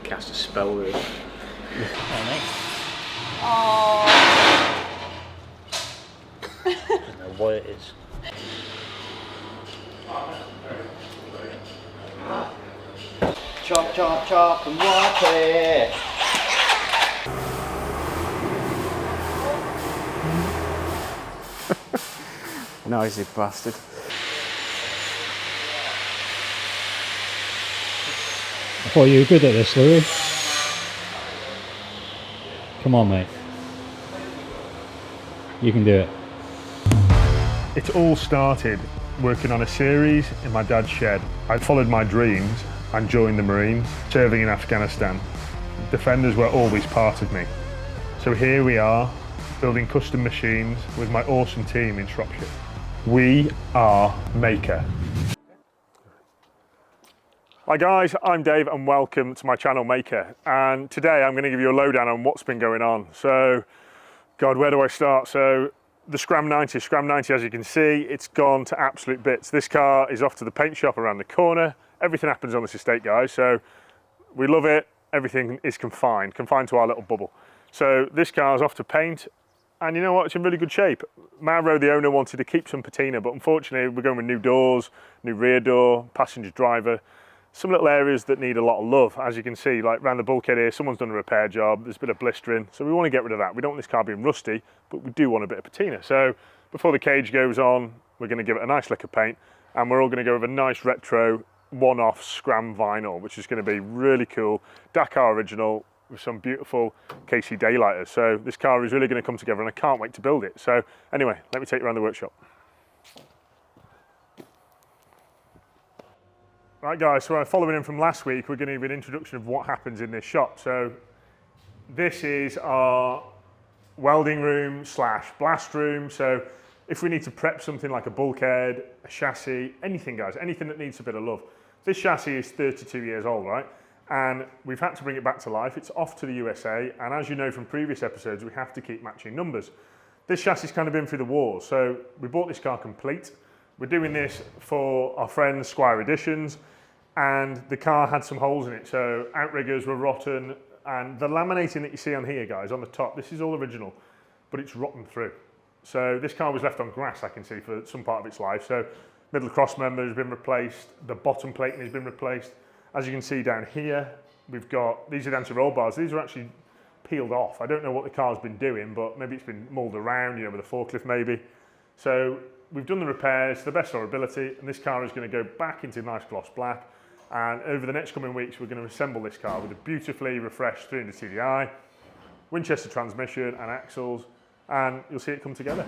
cast a spell with it. Oh. I don't know what it is. Chop, chop, chop and watch it. Noisy bastard. I thought you were good at this, Louis. Come on, mate. You can do it. It all started working on a series in my dad's shed. I followed my dreams and joined the Marines, serving in Afghanistan. Defenders were always part of me. So here we are, building custom machines with my awesome team in Shropshire. We are Mahker. Hi guys, I'm Dave and welcome to my channel Mahker. And today I'm going to give you a lowdown on what's been going on. So, God, where do I start? So, the Scram 90, as you can see, it's gone to absolute bits. This car is off to the paint shop around the corner. Everything happens on this estate, guys. So, we love it. Everything is confined to our little bubble. So, this car's off to paint. And you know what, it's in really good shape. Mauro, the owner, wanted to keep some patina, but unfortunately we're going with new doors, new rear door, passenger driver, some little areas that need a lot of love. As you can see, like around the bulkhead here, someone's done a repair job, there's a bit of blistering, so we want to get rid of that. We don't want this car being rusty, but we do want a bit of patina. So before the cage goes on, we're going to give it a nice lick of paint, and we're all going to go with a nice retro one-off Scram vinyl, which is going to be really cool. Dakar original, with some beautiful KC daylighters. So this car is really going to come together and I can't wait to build it. So anyway, let me take you around the workshop. Right guys, so following in from last week, we're going to give an introduction of what happens in this shop. So this is our welding room slash blast room. So if we need to prep something like a bulkhead, a chassis, anything guys, anything that needs a bit of love. This chassis is 32 years old, right? And we've had to bring it back to life. It's off to the USA, and as you know from previous episodes, we have to keep matching numbers. This chassis has kind of been through the wars, so we bought this car complete. We're doing this for our friends Squire Editions, and the car had some holes in it, so outriggers were rotten, and the laminating that you see on here, guys, on the top, this is all original, but it's rotten through. So this car was left on grass, I can see, for some part of its life. So middle cross member has been replaced, the bottom plating has been replaced. As you can see down here, we've got, these are anti-roll bars. These are actually peeled off. I don't know what the car's been doing, but maybe it's been mulled around, you know, with a forklift maybe. So we've done the repairs to the best of our ability, and this car is going to go back into nice gloss black. And over the next coming weeks, we're going to assemble this car with a beautifully refreshed 300 TDI, Winchester transmission and axles, and you'll see it come together.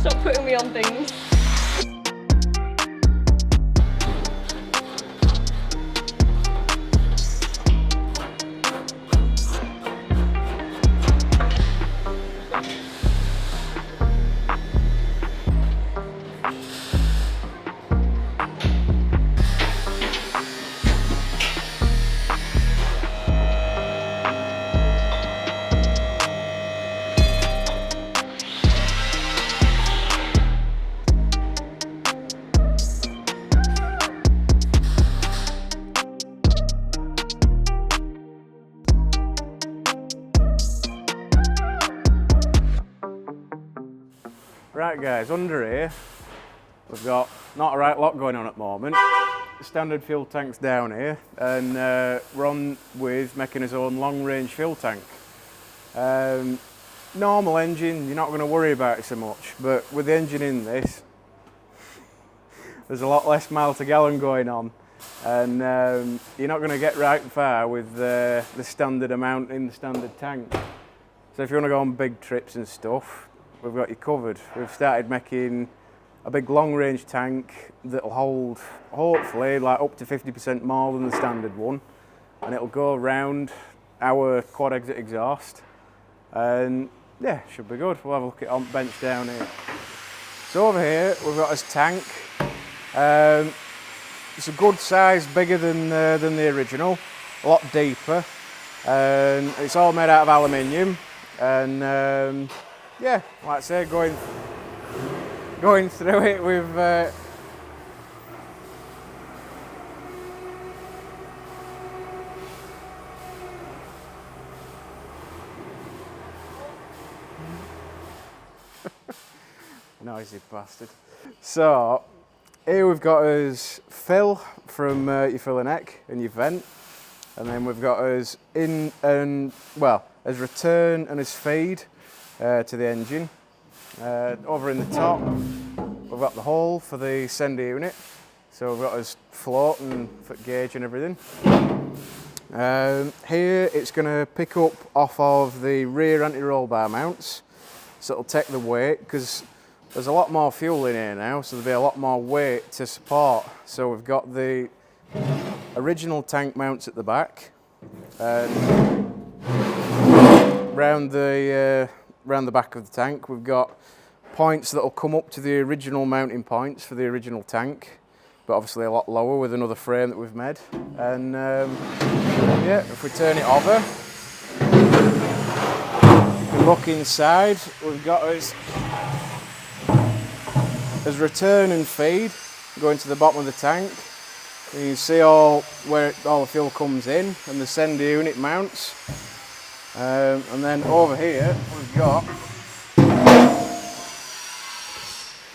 Stop putting me on things. Right guys, under here we've got not a right lot going on at the moment. Standard fuel tanks down here, and we're on with making his own long range fuel tank. Normal engine, you're not going to worry about it so much, but with the engine in this, there's a lot less mile to gallon going on, and you're not going to get right far with the standard amount in the standard tank. So if you want to go on big trips and stuff, we've got you covered. We've started making a big long range tank that'll hold hopefully like up to 50% more than the standard one, and it'll go around our quad exit exhaust, and yeah, should be good. We'll have a look at on bench down here. So over here we've got this tank. It's a good size, bigger than the original, a lot deeper, and it's all made out of aluminium. And yeah, like I say, going through it with noisy bastard. So here we've got us fill from your filler neck and your vent, and then we've got us in and well as return and as feed to the engine. Over in the top we've got the hole for the sender unit, so we've got us float and foot gauge and everything. Here it's going to pick up off of the rear anti-roll bar mounts, so it'll take the weight, because there's a lot more fuel in here now, so there'll be a lot more weight to support. So we've got the original tank mounts at the back, round the back of the tank we've got points that'll come up to the original mounting points for the original tank, but obviously a lot lower with another frame that we've made. And yeah, if we turn it over, you can look inside. We've got us as return and feed going to the bottom of the tank. You can see where all the fuel comes in, and the sender unit mounts. And then over here we've got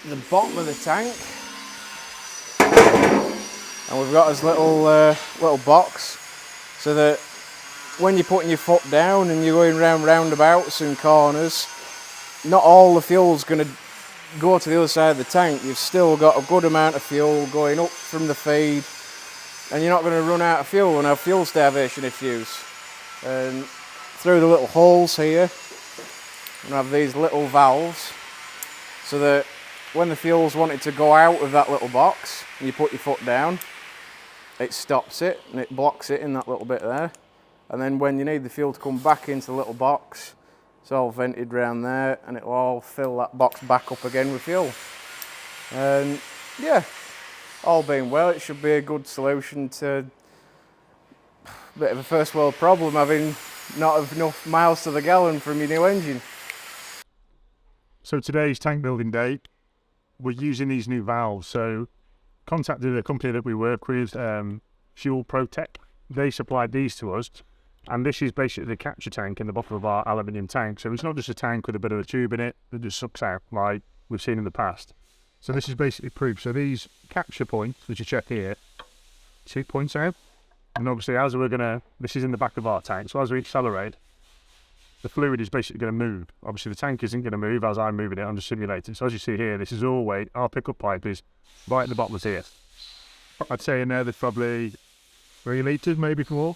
the bottom of the tank, and we've got this little box, so that when you're putting your foot down and you're going round roundabouts and corners, not all the fuel's going to go to the other side of the tank. You've still got a good amount of fuel going up from the feed, and you're not going to run out of fuel and have fuel starvation issues. And through the little holes here, we have these little valves, so that when the fuel's wanted to go out of that little box and you put your foot down, it stops it and it blocks it in that little bit there. And then when you need the fuel to come back into the little box, it's all vented round there, and it'll all fill that box back up again with fuel. And yeah, all being well, it should be a good solution to a bit of a first world problem, having not enough miles to the gallon from your new engine. So today's tank building day, we're using these new valves. So contacted a company that we work with, Fuel Protec. They supplied these to us, and this is basically the capture tank in the bottom of our aluminium tank. So it's not just a tank with a bit of a tube in it that just sucks out like we've seen in the past. So this is basically proof. So these capture points that you check here, 2 points out. And obviously as this is in the back of our tank, so as we accelerate, the fluid is basically going to move. Obviously the tank isn't going to move as I'm moving it on the simulator. So as you see here, this is all weight. Our pickup pipe is right at the bottom of here. I'd say in there there's probably 3 litres, maybe 4.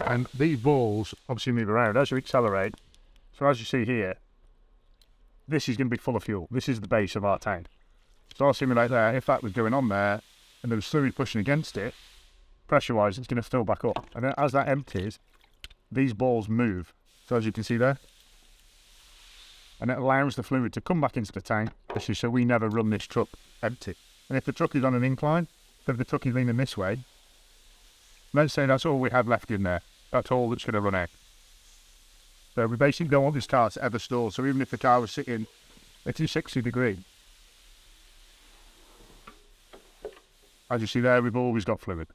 And these balls obviously move around as you accelerate. So as you see here, this is going to be full of fuel. This is the base of our tank. So our simulator there, if that was going on there and there was fluid pushing against it, pressure-wise, it's going to fill back up. And then as that empties, these balls move. So as you can see there, and it allows the fluid to come back into the tank, so we never run this truck empty. And if the truck is on an incline, so if the truck is leaning this way, let's say that's all we have left in there. That's all that's going to run out. So we basically don't want this car to ever stall. So even if the car was sitting at 260 degrees, as you see there, we've always got fluid.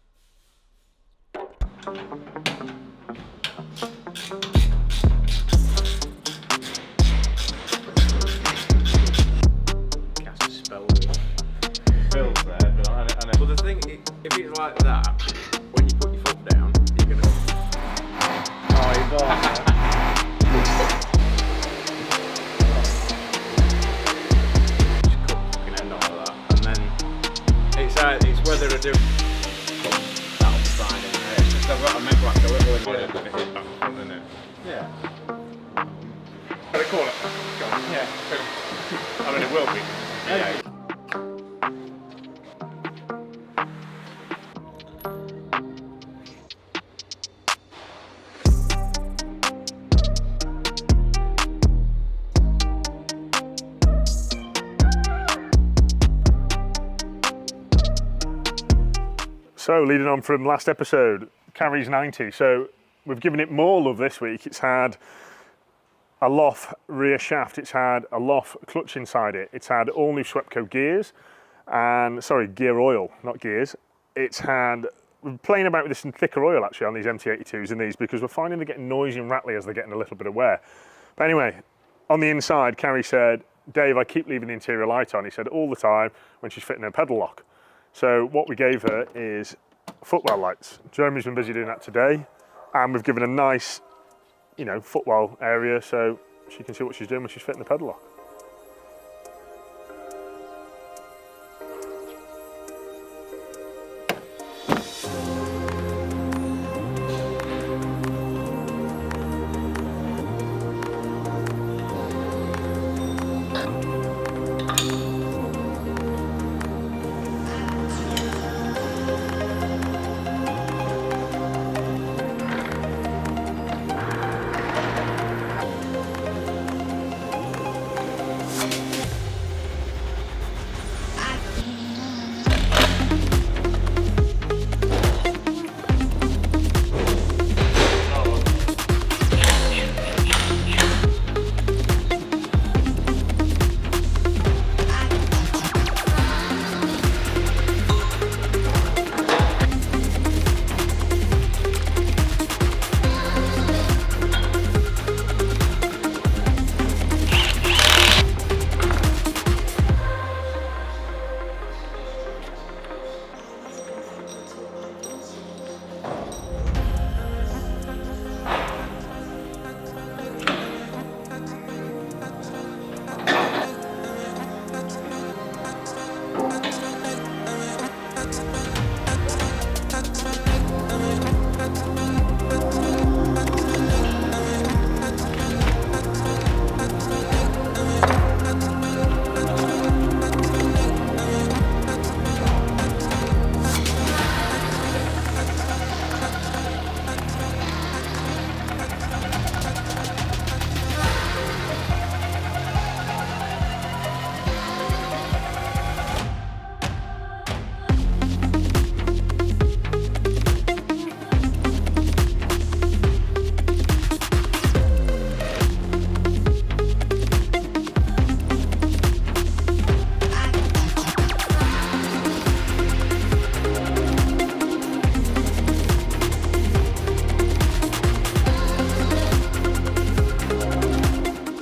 But the thing, if it's like that, when you put your foot down, you're gonna. Oh, you don't. Just cut the fucking end off of that, and then do. That'll be fine. It's just I've got to make like a little bit of it back front, isn't it? Yeah. They call it? Yeah. I mean, it will be. Yeah. So, leading on from last episode, Carrie's 90. So, we've given it more love this week. It's had a Loft rear shaft, it's had a Loft clutch inside it, it's had all new Swepco gears, and sorry, gear oil, not gears. It's had, we're playing about with this in thicker oil actually on these MT82s and these because we're finding they're getting noisy and rattly as they're getting a little bit of wear. But anyway, on the inside, Carrie said, Dave, I keep leaving the interior light on. He said all the time when she's fitting her pedal lock. So what we gave her is footwell lights. Jeremy's been busy doing that today, and we've given a nice, you know, footwell area so she can see what she's doing when she's fitting the pedal lock.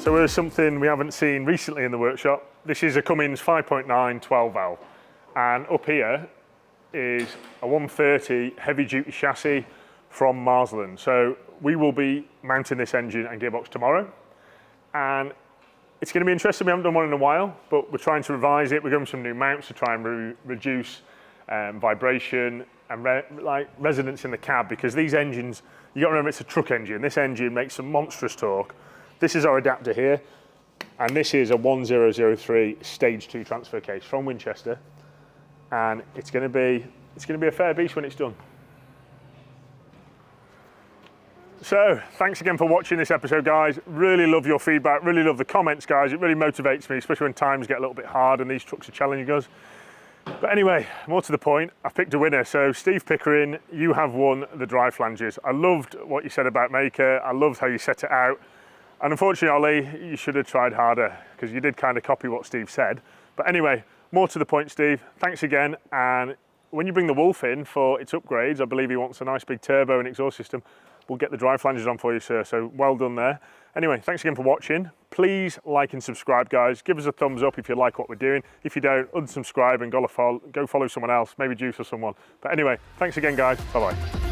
So here's something we haven't seen recently in the workshop. This is a Cummins 5.9 12 valve, and up here is a 130 heavy duty chassis from Marsland. So we will be mounting this engine and gearbox tomorrow, and it's going to be interesting. We haven't done one in a while, but we're trying to revise it. We're going with some new mounts to try and reduce vibration and resonance in the cab, because these engines, you got to remember, it's a truck engine. This engine makes some monstrous torque. This is our adapter here, and this is a 1003 stage 2 transfer case from Winchester, and it's going to be a fair beast when it's done. So thanks again for watching this episode, guys. Really love your feedback, really love the comments, guys. It really motivates me, especially when times get a little bit hard and these trucks are challenging us. But anyway, more to the point, I've picked a winner. So Steve Pickering, you have won the dry flanges. I loved what you said about Mahker. I loved how you set it out. And unfortunately, Ollie, you should have tried harder, because you did kind of copy what Steve said. But anyway, more to the point, Steve. Thanks again. And when you bring the Wolf in for its upgrades, I believe he wants a nice big turbo and exhaust system. We'll get the dry flanges on for you, sir. So well done there. Anyway, thanks again for watching. Please like and subscribe, guys. Give us a thumbs up if you like what we're doing. If you don't, unsubscribe and go follow someone else, maybe Juice or someone. But anyway, thanks again, guys. Bye-bye.